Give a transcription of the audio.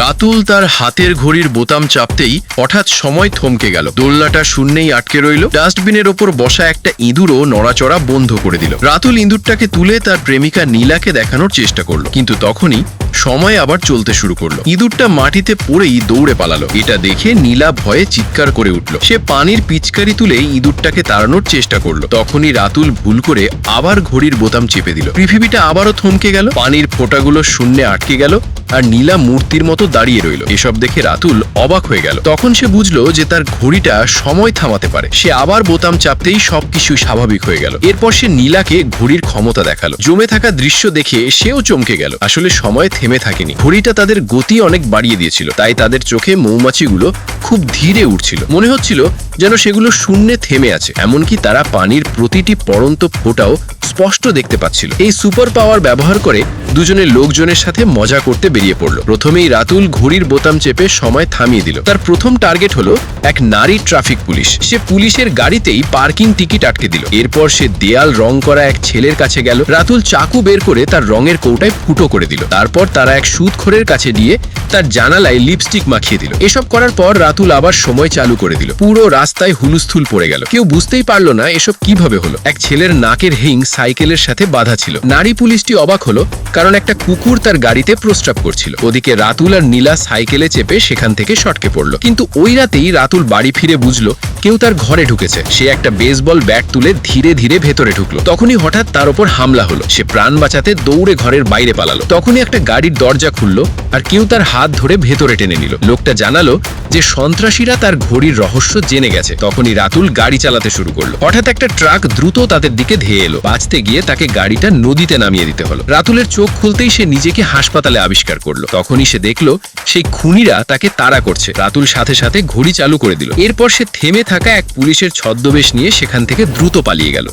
রাতুল তার হাতের ঘড়ির বোতাম চাপতেই হঠাৎ সময় থমকে গেল। দোলনাটা শূন্যেই আটকে রইল। ডাস্টবিনের ওপর বসা একটা ইঁদুরও নড়াচড়া বন্ধ করে দিল। রাতুল ইঁদুরটাকে তুলে তার প্রেমিকা নীলাকে দেখানোর চেষ্টা করলো, কিন্তু তখনই সময় আবার চলতে শুরু করলো। ইঁদুরটা মাটিতে পড়েই দৌড়ে পালালো। এটা দেখে নীলা ভয়ে চিৎকার করে উঠল। সে পানির পিচকারি তুলে ইঁদুরটাকে তাড়ানোর চেষ্টা করলো। তখনই রাতুল ভুল করে আবার ঘড়ির বোতাম চেপে দিল। পৃথিবীটা আবারও থমকে গেল। পানির ফোঁটাগুলো শূন্যে আটকে গেল আর নীলা মূর্তির মতো দাঁড়িয়ে রইল। এসব দেখে রাতুল অবাক হয়ে গেল। তখন সে বুঝলো যে তার ঘড়িটা সময় থামাতে পারে। সে আবার বোতাম চাপতেই সবকিছু স্বাভাবিক হয়ে গেল। এরপর সে নীলাকে ঘড়ির ক্ষমতা দেখালো। জমে থাকা দৃশ্য দেখে সেও চমকে গেল। আসলে সময় থেমে থাকেনি, ঘড়িটা তাদের গতি অনেক বাড়িয়ে দিয়েছিল। তাই তাদের চোখে মৌমাছিগুলো খুব ধীরে উঠছিল। মনে হচ্ছিল যেন সেগুলো শূন্যে থেমে আছে। এমনকি তারা পানির প্রতিটি পড়ন্ত ফোঁটাও স্পষ্ট দেখতে পাচ্ছিল। এই সুপার পাওয়ার ব্যবহার করে দুজনের লোকজনের সাথে মজা করতে বেরিয়ে পড়ল। প্রথমেই রাতুল ঘড়ির বোতাম চেপে সময় থামিয়ে দিল। তার প্রথম টার্গেট হলো এক নারী ট্রাফিক পুলিশ। সে পুলিশের গাড়িতেই পার্কিং টিকিট আটকে দিল। এরপর সে দেয়াল রং করা এক ছেলের কাছে গেল। রাতুল চাকু বের করে তার রঙের কৌটায় ফুটো করে দিল। তারপর তারা এক সুদখোরের কাছে গিয়ে তার জানালায় লিপস্টিক মাখিয়ে দিল। এসব করার পর রাতুল আবার সময় চালু করে দিল। পুরো রাস্তায় হুলস্থুল পড়ে গেল। কেউ বুঝতেই পারলো না এসব কিভাবে হলো। এক ছেলের নাকের হিং সাইকেলের সাথে বাঁধা ছিল। নারী পুলিশটি অবাক হলো, কারণ একটা কুকুর তার গাড়িতে প্রস্রাব করছিল। ওদিকে রাতুল আর নীলা সাইকেলে চেপে সেখান থেকে সটকে পড়লো। কিন্তু ওই রাতেই রাতুল বাড়ি ফিরে বুঝলো কেউ তার ঘরে ঢুকেছে। সে একটা বেসবল ব্যাট তুলে ধীরে ধীরে ভেতরে ঢুকলো। তখনই হঠাৎ তার উপর হামলা হলো। সে প্রাণ বাঁচাতে দৌড়ে ঘরের বাইরে পালালো। তখনই একটা গাড়ির দরজা খুললো আর কেউ তার হাত ধরে ভেতরে টেনে নিল। লোকটা জানালো যে সন্ত্রাসীরা তার ঘড়ির রহস্য জেনে গেছে। তখনই রাতুল গাড়ি চালাতে শুরু করলো। হঠাৎ একটা ট্রাক দ্রুত তাদের দিকে ধেয়ে এলো। বাঁচতে গিয়ে তাকে গাড়িটা নদীতে নামিয়ে দিতে হলো। রাতুলের চোখ খুলতেই সে নিজেকে হাসপাতালে আবিষ্কার করলো। তখনই সে দেখলো সেই খুনিরা তাকে তাড়া করছে। রাতুল সাথে সাথে ঘড়ি চালু করে দিল। এরপর সে থেমে থাকা এক পুলিশের ছদ্মবেশ নিয়ে সেখান থেকে দ্রুত পালিয়ে গেল।